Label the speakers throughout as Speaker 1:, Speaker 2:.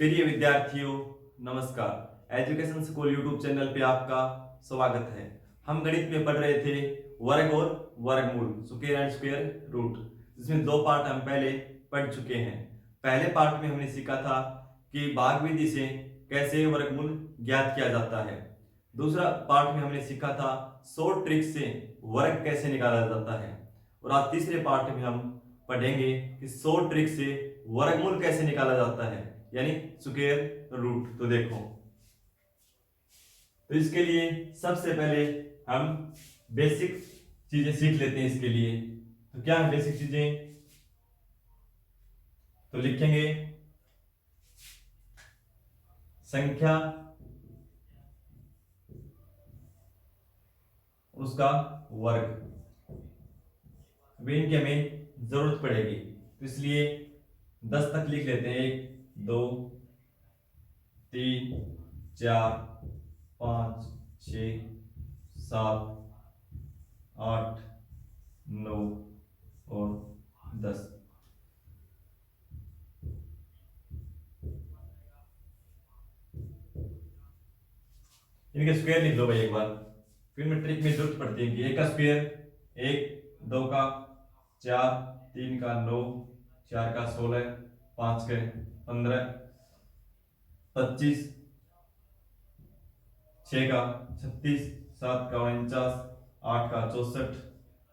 Speaker 1: प्रिय विद्यार्थियों, नमस्कार। एजुकेशन स्कूल यूट्यूब चैनल पे आपका स्वागत है। हम गणित में पढ़ रहे थे वर्ग और वर्गमूल, स्क्वायर एंड स्क्वायर रूट, जिसमें दो पार्ट हम पहले पढ़ चुके हैं। पहले पार्ट में हमने सीखा था कि भाग विधि से कैसे वर्गमूल ज्ञात किया जाता है। दूसरा पार्ट में हमने सीखा था शॉर्ट ट्रिक से वर्ग कैसे निकाला जाता है। और आज तीसरे पार्ट में हम पढ़ेंगे कि शॉर्ट ट्रिक से वर्गमूल कैसे निकाला जाता है, यानी स्क्वायर रूट। तो देखो, तो इसके लिए सबसे पहले हम बेसिक चीजें सीख लेते हैं। इसके लिए तो क्या है बेसिक चीजें? तो लिखेंगे संख्या, उसका वर्ग। अभी इनकी हमें जरूरत पड़ेगी, तो इसलिए 10 तक लिख लेते हैं। 1 2 3 4 5 6 7 8 9 और 10। इनके स्क्वायर लिख दो भाई एक बार, फिर में ट्रिक में जरूरत पड़ती है कि 1 का स्क्वायर 1, 2 का 4, 3 का 9, 4 का 16, 5 के 15, 25, 6 का 36, 7 का 49, 8 का 64,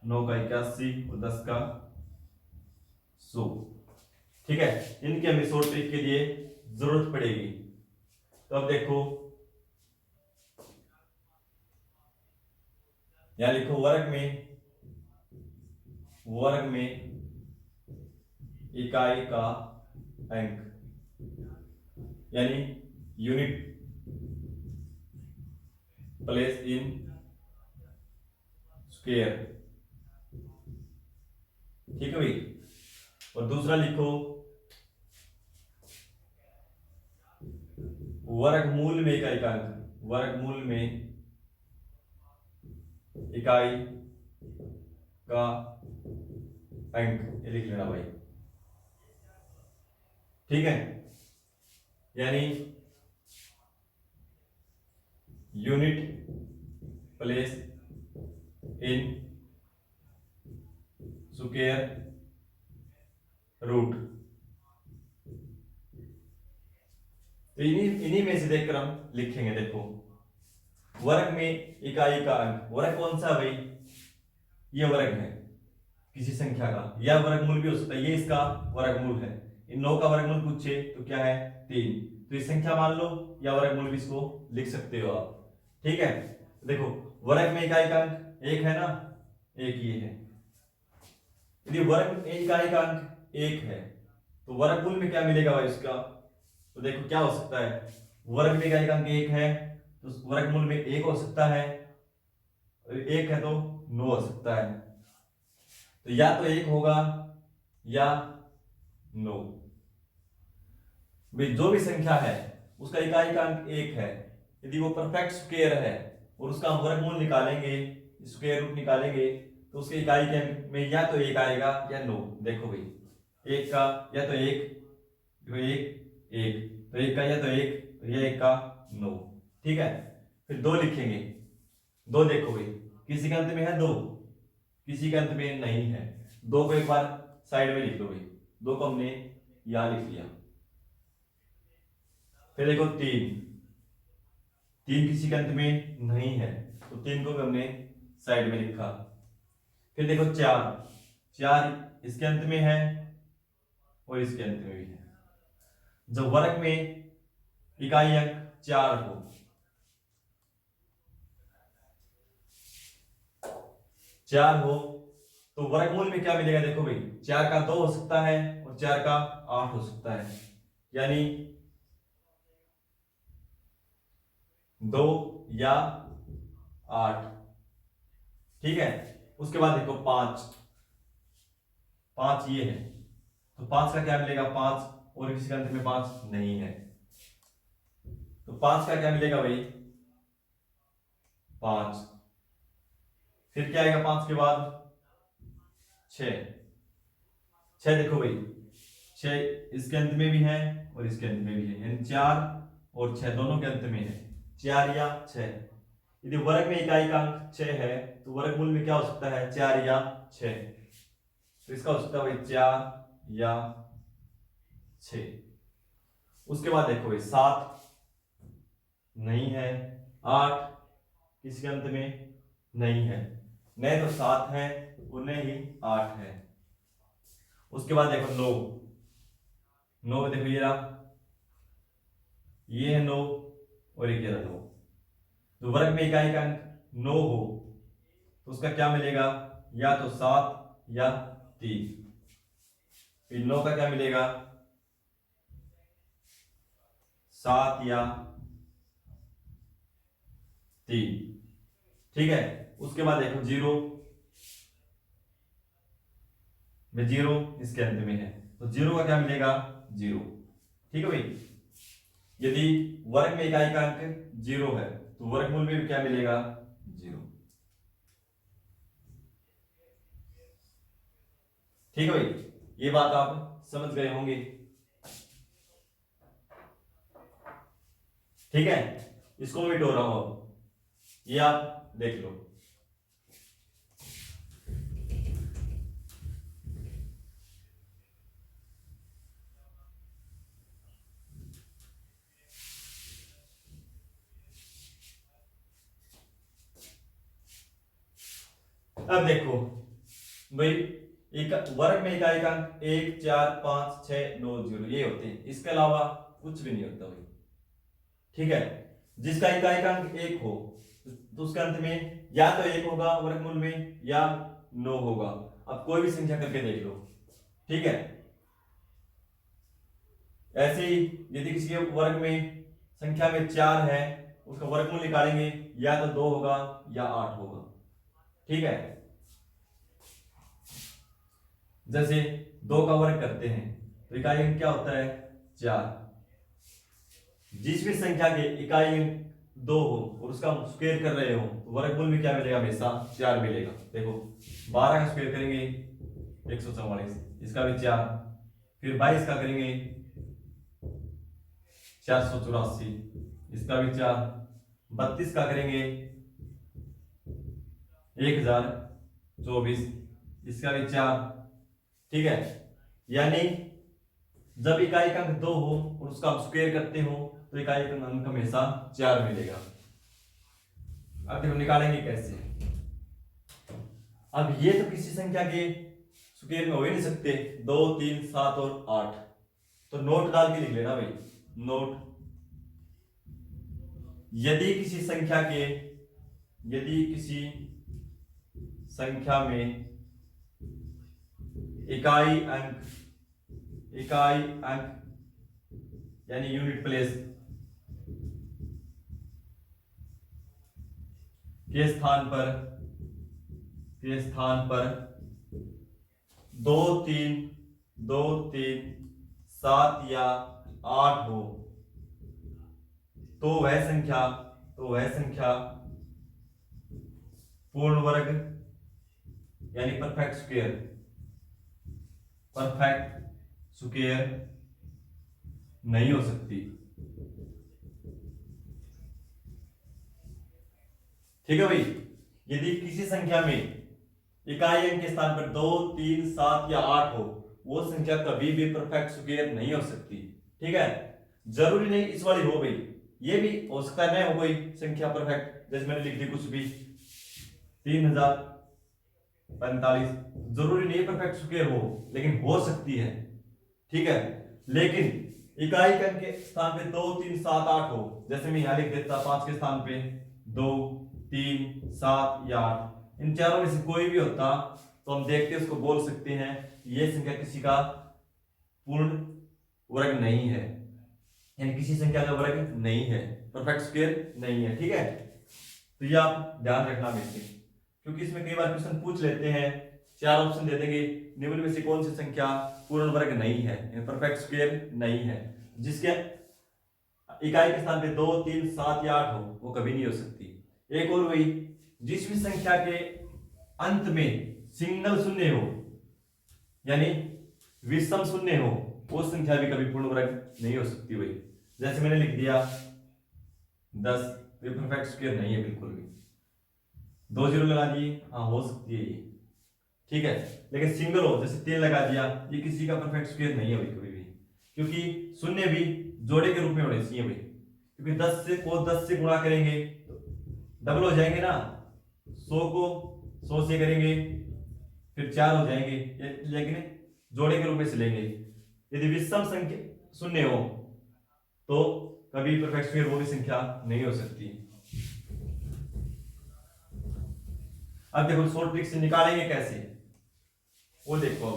Speaker 1: 9 का 81 और 10 का 100। ठीक है, इनके हमें शॉर्ट ट्रिक के लिए जरूरत पड़ेगी। तो अब देखो, यहां लिखो वर्ग में इकाई का अंक, यानी यूनिट प्लेस इन स्क्वायर। ठीक है भाई। और दूसरा लिखो वर्गमूल में इकाई का अंक, वर्गमूल में इकाई का अंक, ये लिख लेना भाई। ठीक है, यानी unit place in square root. तो इन्हीं में से देखकर हम लिखेंगे। देखो, वर्ग में इकाई का अंक, वर्ग कौन सा भाई? ये वर्ग है किसी संख्या का, या वर्गमूल भी हो सकता है। ये इसका वर्गमूल है। इन 9 का वर्गमूल पूछे तो क्या है? 3। तो ये संख्या मान लो, या वर्गमूल भी इसको लिख सकते हो आप। ठीक है, देखो वर्ग में इकाई का अंक 1 है ना, 1 ये है। यदि वर्ग में इकाई का अंक 1 है तो वर्गमूल में क्या मिलेगा भाई इसका? तो देखो क्या हो सकता है, वर्ग में इकाई का अंक 1 है तो वर्गमूल में 1 हो सकता है, और 1 है तो 9 हो सकता है। तो या तो 1 होगा या 9। भाई जो भी संख्या है उसका इकाई का अंक 1 है, यदि वो परफेक्ट स्क्वायर है और उसका हम वर्गमूल निकालेंगे, स्क्वायर रूट निकालेंगे, तो उसके इकाई के अंक में या तो 1 आएगा या 9। देखो भाई, 1 का या तो 1, तो 1 1, तो 1 का या तो 1, तो यह 1 का 9। ठीक है, फिर 2 लिखेंगे। 2 देखो भाई, किसी के अंत में है 2, किसी के अंत में नहीं है। 2 को एक बार साइड में लिख दो भाई, 2 को हमने यहां लिख लिया। फिर देखो 3, 3 किसी के अंत में नहीं है, तो 3 को भी हमने साइड में लिखा। फिर देखो 4, 4 इसके अंत में है और इसके अंत में भी है। जब वर्ग में इकाई अंक 4 हो, 4 हो, तो वर्गमूल में क्या मिलेगा? देखो भाई, 4 का 2 हो सकता है और 4 का 8 हो सकता है, यानी 2 या 8। ठीक है, उसके बाद देखो 5, 5 ये है, तो 5 का क्या मिलेगा? 5, और किसी के अंत में 5 नहीं है, तो 5 का क्या मिलेगा भाई? 5। फिर क्या आएगा 5 के बाद? 6, 6 देखो भाई, 6 इसके अंत में भी है और इसके अंत में भी है, यानी 4 और 6 दोनों के अंत में है, 4 या 6। यदि वर्ग में इकाई का अंक 6 है तो वर्गमूल में क्या हो सकता है, 4 या 6। तो इसका हो सकता है भाई 4 या 6। उसके बाद देखो भाई 7 नहीं है, 8 किसके अंत में नहीं है, नहीं तो 7 है और नहीं ही 8 है। उसके बाद देखो 9, 9 देखो ये है 9 और ये रहा 9। तो वर्ग में इकाई का अंक 9 हो तो उसका क्या मिलेगा, या तो 7 या 3। फिर 9 का क्या मिलेगा, 7 या 3। ठीक है। उसके बाद देखो 0 में 0 इसके अंत में है तो 0 का क्या मिलेगा, 0। ठीक है भाई। यदि वर्ग में इकाई का अंक 0 है तो वर्गमूल में भी क्या मिलेगा, 0। ठीक है भाई, ये बात आप समझ गए होंगे। ठीक है, इसको मिट हो रहा हो, ये आप देख लो। अब देखो भाई, एक वर्ग में इकाई का अंक 1 4 5 6 9 0 ये होते हैं, इसके अलावा कुछ भी नहीं होता भाई। ठीक है। जिसका इकाई का अंक 1 हो तो उसके अंत में या तो 1 होगा वर्गमूल में या 9 होगा। अब कोई भी संख्या करके देख लो। ठीक है। ऐसे ही यदि किसी के वर्ग में संख्या में 4 है उसका वर्गमूल निकालेंगे, या तो 2 होगा या 8 होगा। ठीक है। जैसे 2 का वर्ग करते हैं तो इकाई अंक क्या होता है, 4। जिस भी संख्या के इकाई अंक 2 हो और उसका स्क्वायर कर रहे हो तो वर्गमूल में क्या मिलेगा, हमेशा 4 मिलेगा। देखो 12 का स्क्वायर करेंगे 144, इसका भी 4। फिर 22 का करेंगे 484, इसका भी 4। 32 का करेंगे 1024, इसका भी 4। ठीक है। यानी जब इकाई का अंक 2 हो और उसका आप स्क्वायर करते हो तो इकाई का अंक हमेशा 4 मिलेगा। अब देखो निकालेंगे कैसे। अब ये तो किसी संख्या के स्क्वायर में हो ही नहीं सकते, 2 3 7 और 8। तो नोट डाल के लिख लेना भाई, नोट। यदि किसी संख्या में इकाई अंक यानी यूनिट प्लेस के स्थान पर 2 3 7 या 8 हो तो वह संख्या पूर्ण वर्ग यानी परफेक्ट स्क्वायर नहीं हो सकती। ठीक है भाई। यदि किसी संख्या में इकाई अंक के स्थान पर 2 3 7 या 8 हो वो संख्या कभी भी परफेक्ट स्क्वायर नहीं हो सकती। ठीक है। जरूरी नहीं इस वाली हो भाई, ये भी हो सकता है नहीं हो कोई संख्या परफेक्ट, जैसे मैंने लिख दी कुछ भी 3045, जरूरी नहीं परफेक्ट स्क्वायर हो लेकिन हो सकती है। ठीक है। लेकिन इकाई के अंक के स्थान पे 2 3 7 8 हो, जैसे मैं यहां लिख देता 5 के स्थान पे 2 3 7 या 8, इन चारों में से कोई भी होता तो हम देखते उसको बोल सकते हैं ये संख्या किसी का पूर्ण वर्ग नहीं है, यानी किसी संख्या का वर्ग नहीं है, परफेक्ट स्क्वायर नहीं है। ठीक है। तो ये आप ध्यान रखना बेटे, क्योंकि इसमें कई बार क्वेश्चन पूछ लेते हैं, 4 ऑप्शन दे देंगे, निम्न में से कौन सी संख्या पूर्ण वर्ग नहीं है, परफेक्ट स्क्वायर नहीं है, जिसके इकाई के स्थान पे 2 3 7 या 8 हो वो कभी नहीं हो सकती। एक और वही, जिस भी संख्या के अंत में सिंगल शून्य हो यानी विषम शून्य हो वो संख्या भी कभी पूर्ण वर्ग नहीं हो सकती भाई। जैसे मैंने लिख दिया 10, ये परफेक्ट स्क्वायर नहीं है बिल्कुल भी। 2 जीरो लगा दिए, हाँ हो सकती है ये, ठीक है, लेकिन सिंगल हो जैसे 3 लगा दिया, ये किसी का परफेक्ट स्क्वायर नहीं है भाई कभी भी, क्योंकि शून्य भी जोड़े के रूप में होने चाहिए भाई, क्योंकि 10 से गुणा करेंगे तो डबल हो जाएंगे ना, 100 को 100 से करेंगे फिर 4 हो जाएंगे, लेकिन जोड़े के रूप में चलेंगे। यदि विषम संख्या शून्य हो तो कभी परफेक्ट स्क्वायर वो भी संख्या नहीं हो सकती। अब देखो शॉर्ट ट्रिक से निकालेंगे कैसे, वो देखो।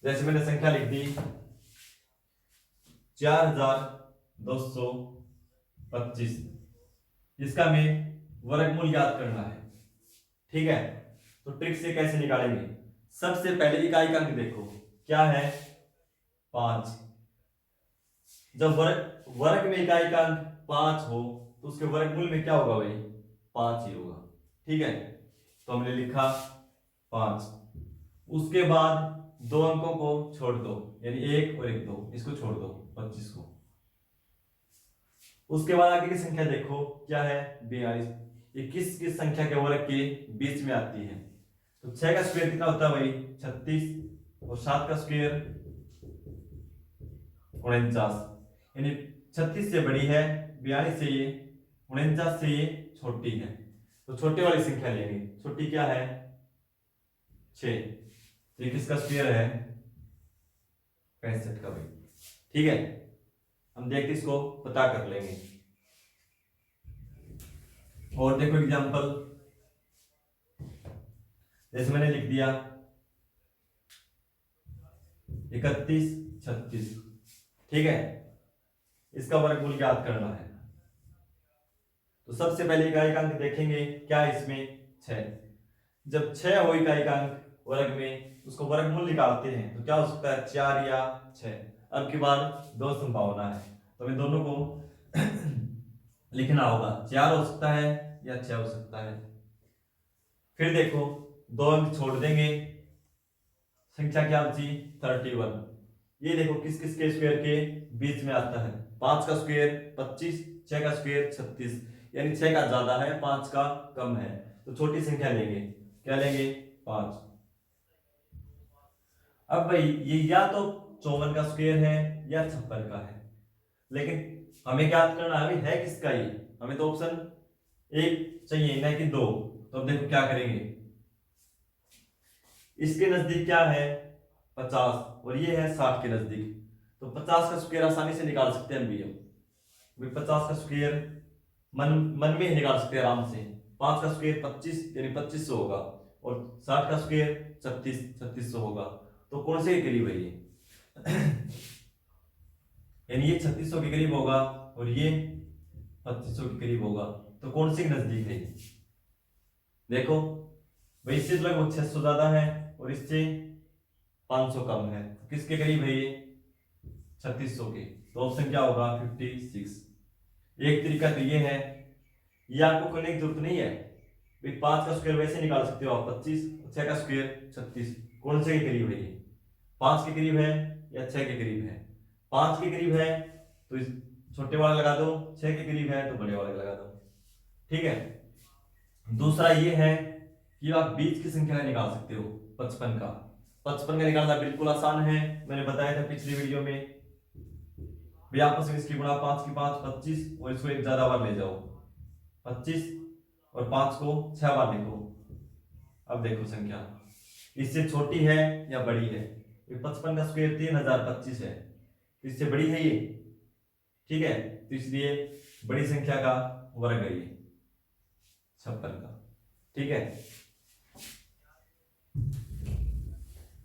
Speaker 1: जैसे मैंने संख्या लिख दी 4225, इसका हमें वर्गमूल याद करना है, ठीक है। तो ट्रिक से कैसे निकालेंगे, सबसे पहले इकाई का अंक देखो क्या है 5। जब वर्ग में इकाई का अंक 5 हो तो उसके वर्गमूल में क्या होगा भाई 5 ही होगा, ठीक है। तो हमने लिखा 5, उसके बाद 2 अंकों को छोड़ दो, यानी 1 और 1 2, इसको छोड़ दो 25 को। उसके बाद आगे की संख्या देखो क्या है 42, ये किस संख्या के वर्ग के बीच में आती है। तो 6 का स्क्वायर कितना होता है भाई 36, और 7 का स्क्वायर 49, यानी 36 से बड़ी है, 42 से ये, 49 से ये छोटी है। तो छोटे वाली संख्या लेंगे, छोटी क्या है 6, ये किसका स्क्वायर है 65 का भाई, ठीक है। हम देखते इसको पता कर लेंगे। और देखो एग्जांपल, जैसे मैंने लिख दिया 31 36, ठीक है, इसका वर्गमूल याद करना है। तो सबसे पहले इकाई का अंक देखेंगे क्या है इसमें 6। जब 6 हो इकाई का अंक वर्ग में, उसको वर्गमूल निकालते हैं तो क्या हो सकता है 4 या 6। अब की बार 2 संभावना है, तो हमें दोनों को लिखना होगा, 4 हो सकता है या 6 हो सकता है। फिर देखो 2 अंक छोड़ देंगे, संख्या क्या बची 31। ये देखो किस किस के स्क्वायर के बीच में आता है, 5 का स्क्वायर 25, 6 का स्क्वायर 36, यानी 6 का ज्यादा है 5 का कम है, तो छोटी संख्या लेंगे, क्या लेंगे 5। अब भाई ये या तो 54 का स्क्वायर है या 56 का है, लेकिन हमें क्या करना है, है किसका ये, हमें तो ऑप्शन 1 चाहिए ना कि 2। तो अब देखो क्या करेंगे, इसके नजदीक क्या है 50 और ये है 60 के नजदीक, तो 50 का स्क्वायर आसानी से निकाल सकते हैं हम भी। 50 का स्क्वायर मन में ही निकाल सकते हैं आराम से। 5 का स्क्वायर 25 यानी 2500 होगा, और 60 का स्क्वायर 3600 होगा। तो कौन से के करीब है ये यानी ये 3600 के करीब होगा और ये 2500 के करीब होगा, तो कौन से नजदीक है। देखो भाई इससे लगभग 600 ज्यादा है और इससे 500 कम है, किसके करीब है ये 3600 के। तो ऑप्शन क्या होगा 56। एक तरीका तो ये है, ये आपको करने की जरूरत नहीं है, 5 का स्क्वायर वैसे निकाल सकते हो आप 25, 6 का स्क्वायर 36, कौन से के करीब है ये 5 के करीब है या 6 के करीब है। 5 के करीब है तो इस छोटे वाला लगा दो, 6 के करीब है तो बड़े वाले लगा दो, ठीक है। दूसरा ये है कि आप बीच की संख्या निकाल सकते हो 55 का। 55 का निकालना बिल्कुल आसान है, मैंने बताया था पिछली वीडियो में। भी आपस में इसकी गुणा 5 की 5 25, और इसको एक ज्यादा बार ले जाओ 25 और 5 को 6 बार लिखो। अब देखो संख्या इससे छोटी है या बड़ी है, 55 का स्क्वायर 3025 है, तो इससे बड़ी है ये, ठीक है, तो इसलिए बड़ी संख्या का वर्ग है ये 56 का, ठीक है।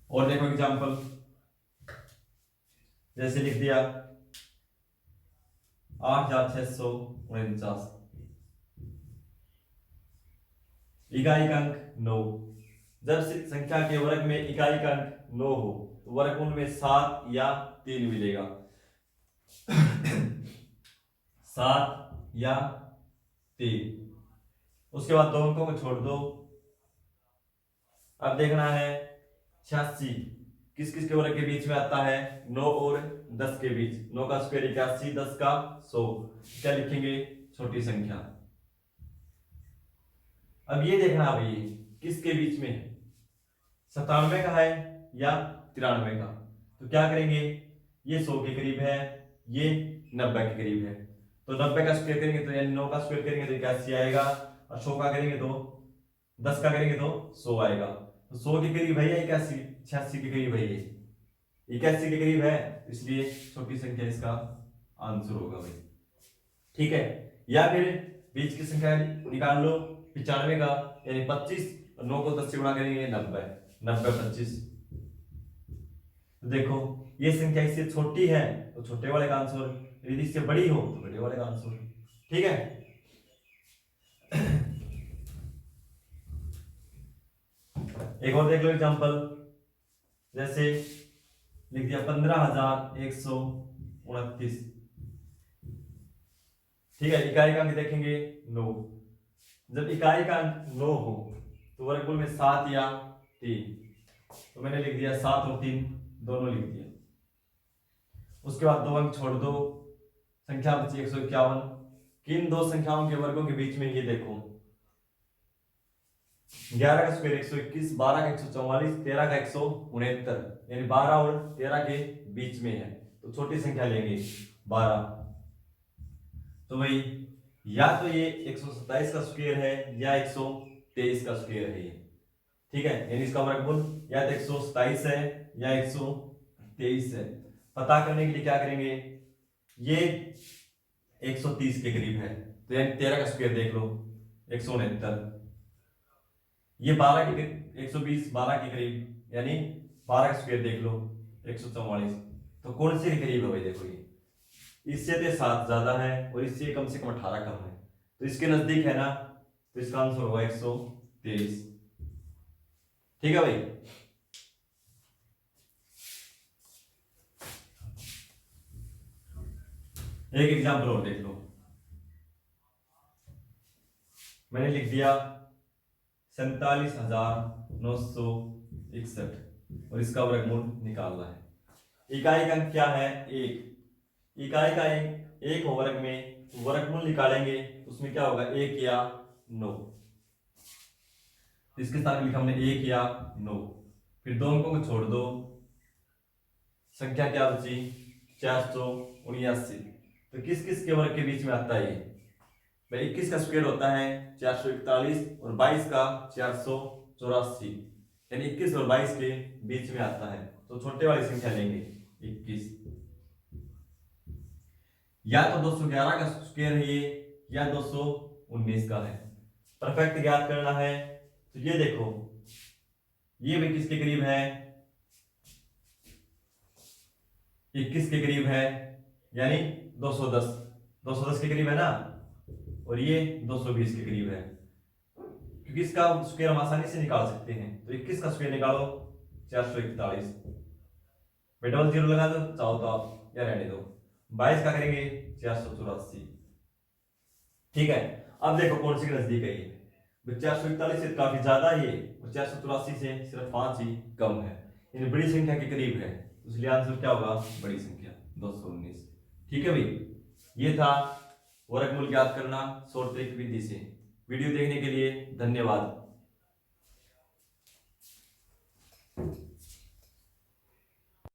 Speaker 1: और देखो एग्जांपल, जैसे लिख दिया 8649, इकाई का अंक 9। जब संख्या के वर्ग में इकाई का अंक 9 हो तो वर्गमूल में 7 या 3 मिलेगा 7 या 3। उसके बाद 2 अंकों को छोड़ दो। अब देखना है 86 किस किस के वर्ग के बीच में आता है? 9 और 10 के बीच। 9 का स्क्वायर 81, 10 का 100। क्या लिखेंगे? छोटी संख्या। अब ये देखना भाई किसके बीच में है, 97 का है या 93 का। तो क्या करेंगे, ये 100 के करीब है, ये 90 के करीब है। तो 90 का स्क्वायर करेंगे तो यानी 9 का स्क्वायर करेंगे तो 81 आएगा, और 100 का करेंगे तो 10 का करेंगे तो 100 आएगा। तो 100 के करीब है या 81? 86 के करीब है, ये 81 के करीब है, इसलिए छोटी संख्या इसका आंसर होगा भाई। ठीक है, या फिर बीच की संख्या निकाल लो 95 का, यानी 25, और 9 को 10 से गुणा करेंगे 90, 90 25। तो देखो ये संख्या इससे छोटी है तो छोटे वाले का आंसर, यदि इससे बड़ी हो तो बड़े वाले का आंसर। ठीक है, एक और देख लो एग्जांपल, जैसे लिख दिया 15,129। ठीक है, इकाई का अंक देखेंगे 9। जब इकाई का अंक 9 हो तो वर्गमूल में 7 या 3, तो मैंने लिख दिया 7 और 3 दोनों लिख दिया। उसके बाद 2 अंक छोड़ दो, संख्या बची 151। किन दो संख्याओं के वर्गों के बीच में, ये देखो 11 का स्क्वायर 121, 12 का 144, 13 का 169, यानी 12 और 13 के बीच में है। तो छोटी संख्या लेंगे 12। तो भाई या तो ये 127 का स्क्वायर है या 123 का स्क्वायर है ये। ठीक है, यानी इसका वर्गमूल या तो 127 है या 123 है। पता करने के लिए क्या करेंगे, ये 130 के करीब है तो यानी 13 का स्क्वायर देख लो 169, ये 12 के 120, 12 के करीब यानी 12 का स्क्वायर देख लो 144। तो कौन से के करीब है भाई, देखो ये इससे तो 7 ज्यादा है और इससे कम से कम 18 कम है, तो इसके नजदीक है ना, तो इसका आंसर होगा 123। ठीक है भाई, एक एग्जाम्पल और देख लो, मैंने लिख दिया 47,961 और इसका वर्गमूल निकालना है। इकाई का अंक क्या है? 1। इकाई का अंक 1 हो वर्ग में, वर्गमूल निकालेंगे उसमें क्या होगा, 1 या 9। इसके साथ लिखा हमने 1 या 9, फिर 2 अंकों को छोड़ दो, संख्या क्या बची 479। तो किस किस के वर्ग के बीच में आता है ये? भाई 21 का स्क्वायर होता है 441 और 22 का 484, यानी 21 और 22 के बीच में आता है। तो छोटे वाली संख्या लेंगे 21। या तो 211 का स्क्वायर है ये या 219 का है। परफेक्ट ज्ञात करना है तो ये देखो, ये भी किसके करीब है, 21 के करीब है, यानी 210 210 के करीब है ना, और ये 220 के करीब है, क्योंकि इसका स्क्वायर हम आसानी से निकाल सकते हैं। तो 21 का स्क्वायर निकालो 441, डबल जीरो लगा दो चाहो तो आप, या रहने दो। 22 का करेंगे 484। ठीक है, अब देखो कौन सी नजदीक है ये, 441 से काफी ज्यादा है ये, और 484 से सिर्फ 5 ही कम है, यानी बड़ी संख्या के करीब है, इसलिए आंसर क्या होगा, बड़ी संख्या 219। ठीक है भाई, ये था वर्गमूल ज्ञात करना शॉर्ट ट्रिक विधि से। वीडियो देखने के लिए धन्यवाद।